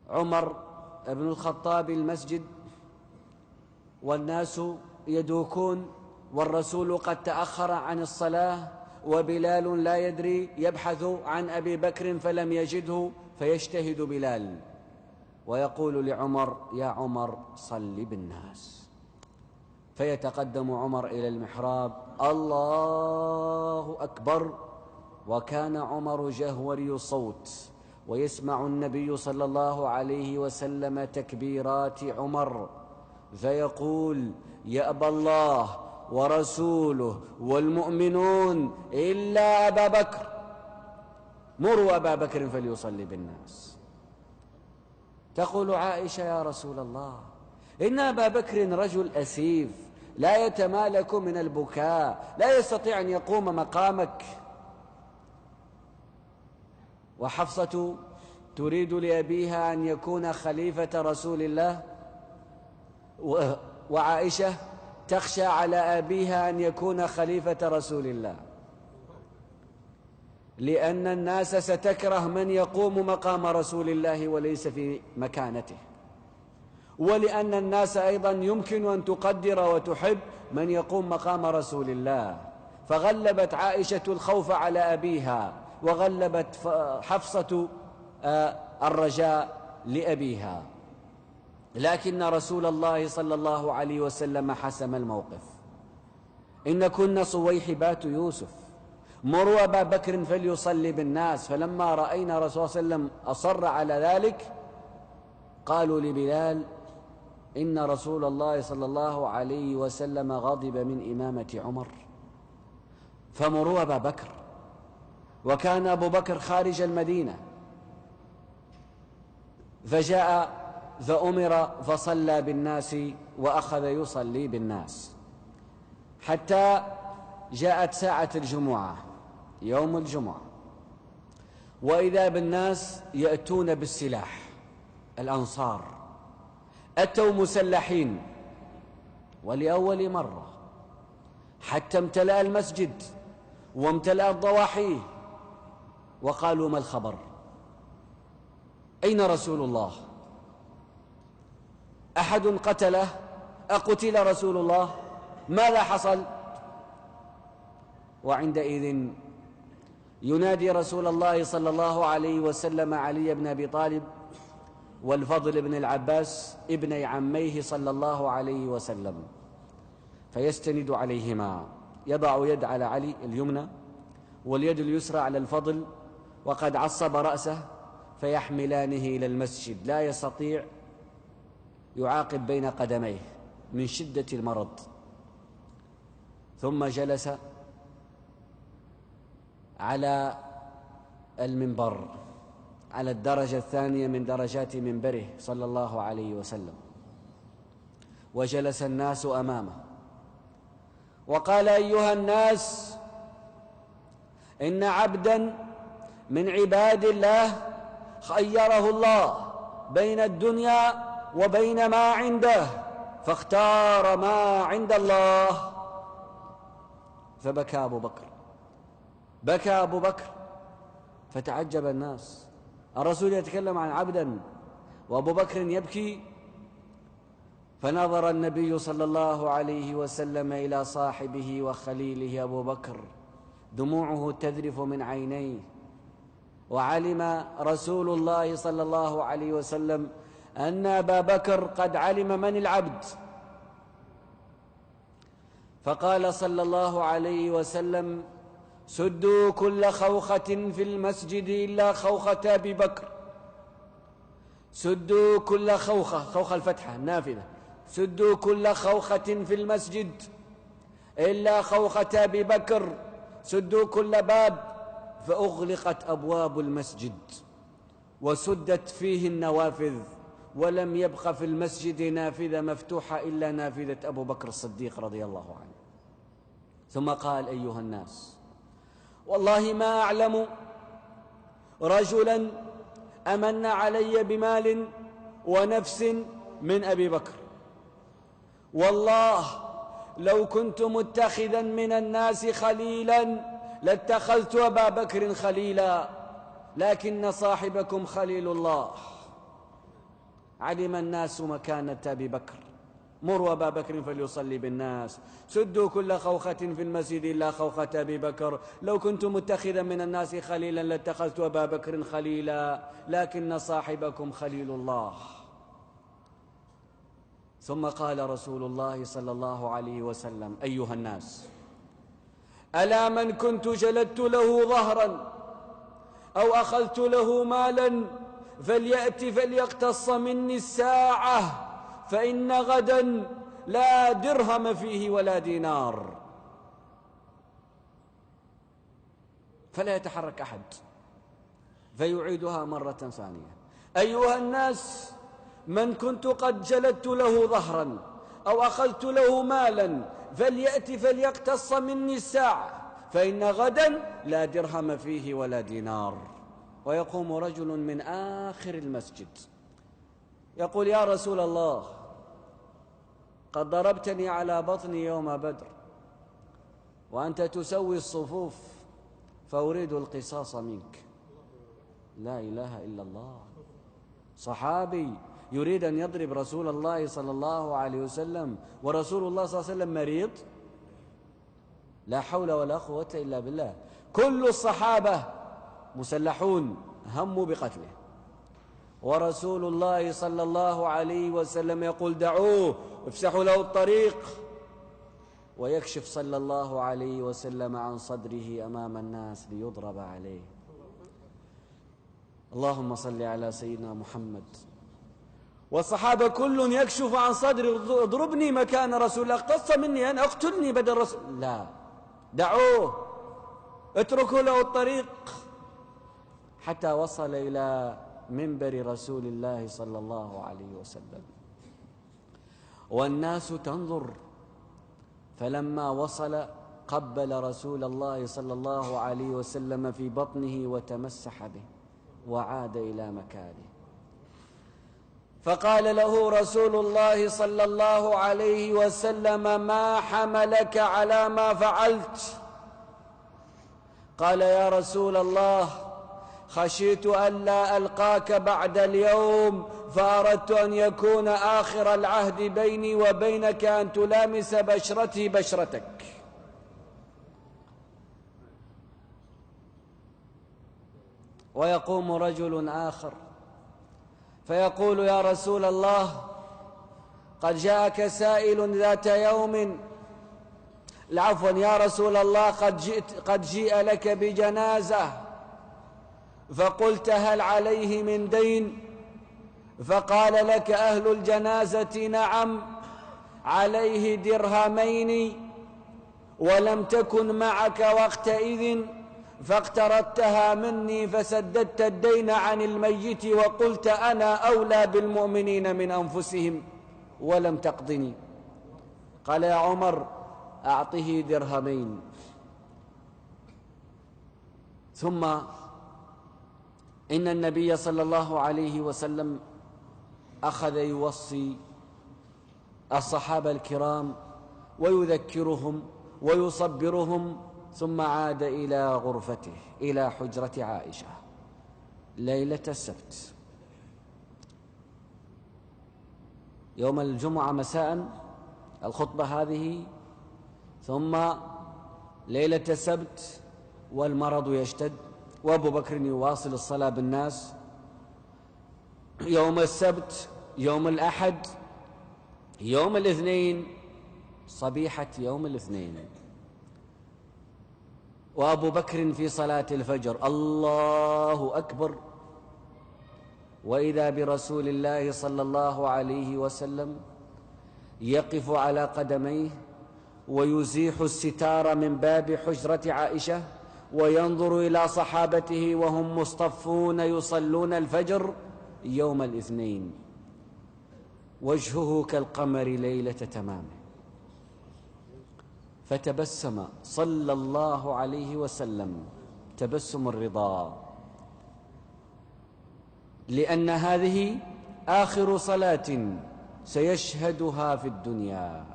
عمر بن الخطاب المسجد والناس يدوكون، والرسول قد تأخر عن الصلاة، وبلال لا يدري، يبحث عن أبي بكر فلم يجده، فيجتهد بلال ويقول لعمر: يا عمر صل بالناس. فيتقدم عمر إلى المحراب: الله أكبر. وكان عمر جهوري الصوت، ويسمع النبي صلى الله عليه وسلم تكبيرات عمر، فيقول: يأبى الله ورسوله والمؤمنون إلا أبا بكر، مروا أبا بكر فليصلي بالناس. تقول عائشة: يا رسول الله، إن أبا بكر رجل أسيف لا يتمالك من البكاء، لا يستطيع أن يقوم مقامك. وحفصة تريد لأبيها أن يكون خليفة رسول الله، وعائشة تخشى على أبيها أن يكون خليفة رسول الله، لأن الناس ستكره من يقوم مقام رسول الله وليس في مكانته، ولأن الناس أيضا يمكن أن تقدر وتحب من يقوم مقام رسول الله. فغلبت عائشة الخوف على أبيها، وغلبت حفصة الرجاء لأبيها. لكن رسول الله صلى الله عليه وسلم حسم الموقف: إن كن صويحبات يوسف، مروا أبا بكر فليصلي بالناس. فلما رأينا رسول الله صلى الله عليه وسلم أصر على ذلك، قالوا لبلال: إن رسول الله صلى الله عليه وسلم غضب من إمامة عمر، فمروا أبا بكر. وكان أبو بكر خارج المدينة، فجاء فأمر فصلى بالناس، وأخذ يصلي بالناس حتى جاءت ساعة الجمعة، يوم الجمعة، وإذا بالناس يأتون بالسلاح. الأنصار أتوا مسلحين، ولأول مرة، حتى امتلأ المسجد وامتلأت ضواحيه، وقالوا: ما الخبر؟ أين رسول الله؟ أحد قتله؟ أقتل رسول الله؟ ماذا حصل؟ وعندئذ ينادي رسول الله صلى الله عليه وسلم علي بن أبي طالب والفضل بن العباس ابني عميه صلى الله عليه وسلم، فيستند عليهما، يضع يد على علي اليمنى واليد اليسرى على الفضل، وقد عصب رأسه، فيحملانه إلى المسجد، لا يستطيع يعاقب بين قدميه من شدة المرض. ثم جلس على المنبر، على الدرجة الثانية من درجات منبره صلى الله عليه وسلم، وجلس الناس أمامه، وقال: أيها الناس، إن عبدا من عباد الله خيره الله بين الدنيا وبين ما عنده، فاختار ما عند الله. فبكى أبو بكر، بكى أبو بكر، فتعجب الناس. الرسول يتكلم عن عبدا وأبو بكر يبكي. فنظر النبي صلى الله عليه وسلم إلى صاحبه وخليله أبو بكر، دموعه تذرف من عينيه، وعلم رسول الله صلى الله عليه وسلم أن أبا بكر قد علم من العبد. فقال صلى الله عليه وسلم: سدوا كل خوخة في المسجد إلا خوخة أبي بكر. سدوا كل خوخة، خوخة الفتحة النافذة، سدوا كل خوخة في المسجد إلا خوخة أبي بكر. سدوا كل باب، فأغلقت أبواب المسجد وسدت فيه النوافذ، ولم يبق في المسجد نافذة مفتوحة إلا نافذة أبو بكر الصديق رضي الله عنه. ثم قال: أيها الناس، والله ما أعلم رجلا أمن علي بمال ونفس من أبي بكر. والله لو كنت متخذا من الناس خليلا لاتخذت أبا بكر خليلا، لكن صاحبكم خليل الله. علم الناس مكانة أبي بكر، مروا أبا بكر فليصلي بالناس، سدوا كل خوخة في المسجد إلا خوخة أبي بكر، لو كنت متخذا من الناس خليلا لاتخذت أبا بكر خليلا، لكن صاحبكم خليل الله. ثم قال رسول الله صلى الله عليه وسلم: أيها الناس، ألا من كنت جلدت له ظهرا أو أخذت له مالا فليأت فليقتص مني الساعة، فإن غدا لا درهم فيه ولا دينار. فلا يتحرك أحد، فيعيدها مرة ثانية: أيها الناس، من كنت قد جلدت له ظهرا أو أخذت له مالا فليأت فليقتص مني الساعة، فإن غدا لا درهم فيه ولا دينار. ويقوم رجل من آخر المسجد يقول: يا رسول الله، قد ضربتني على بطني يوم بدر وأنت تسوي الصفوف، فأريد القصاص منك. لا إله إلا الله. صحابي يريد أن يضرب رسول الله صلى الله عليه وسلم، ورسول الله صلى الله عليه وسلم مريض. لا حول ولا قوة إلا بالله. كل الصحابة مسلحون هموا بقتله، ورسول الله صلى الله عليه وسلم يقول: دعوه، افسحوا له الطريق، ويكشف صلى الله عليه وسلم عن صدره أمام الناس ليضرب عليه. اللهم صل على سيدنا محمد. والصحابة كل يكشف عن صدري: اضربني مكان رسول الله، اقتص مني أن اقتلني بدل رسول. لا، دعوه، اتركوا له الطريق، حتى وصل إلى منبر رسول الله صلى الله عليه وسلم، والناس تنظر. فلما وصل قبل رسول الله صلى الله عليه وسلم في بطنه وتمسح به وعاد إلى مكانه، فقال له رسول الله صلى الله عليه وسلم: ما حملك على ما فعلت؟ قال: يا رسول الله، خشيت ألا ألقاك بعد اليوم، فأردت أن يكون آخر العهد بيني وبينك أن تلامس بشرتي بشرتك. ويقوم رجل آخر فيقول: يا رسول الله، قد جاءك سائل ذات يوم، عفوا يا رسول الله، قد جيء لك بجنازة، فقلت: هل عليه من دين؟ فقال لك أهل الجنازة: نعم، عليه درهمين، ولم تكن معك وقتئذ، فاقترضتها مني فسددت الدين عن الميت، وقلت: أنا أولى بالمؤمنين من أنفسهم، ولم تقضني. قال: يا عمر، أعطه درهمين. ثم إن النبي صلى الله عليه وسلم أخذ يوصي الصحابة الكرام ويذكرهم ويصبرهم، ثم عاد إلى غرفته، إلى حجرة عائشة ليلة السبت. يوم الجمعة مساء الخطبة هذه، ثم ليلة السبت والمرض يشتد، وأبو بكر يواصل الصلاة بالناس. يوم السبت، يوم الأحد، يوم الاثنين، صبيحة يوم الاثنين، وأبو بكر في صلاة الفجر، الله أكبر، وإذا برسول الله صلى الله عليه وسلم يقف على قدميه ويزيح الستار من باب حجرة عائشة، وينظر إلى صحابته وهم مصطفون يصلون الفجر يوم الاثنين، وجهه كالقمر ليلة تمامه، فتبسم صلى الله عليه وسلم تبسم الرضا، لأن هذه آخر صلاة سيشهدها في الدنيا.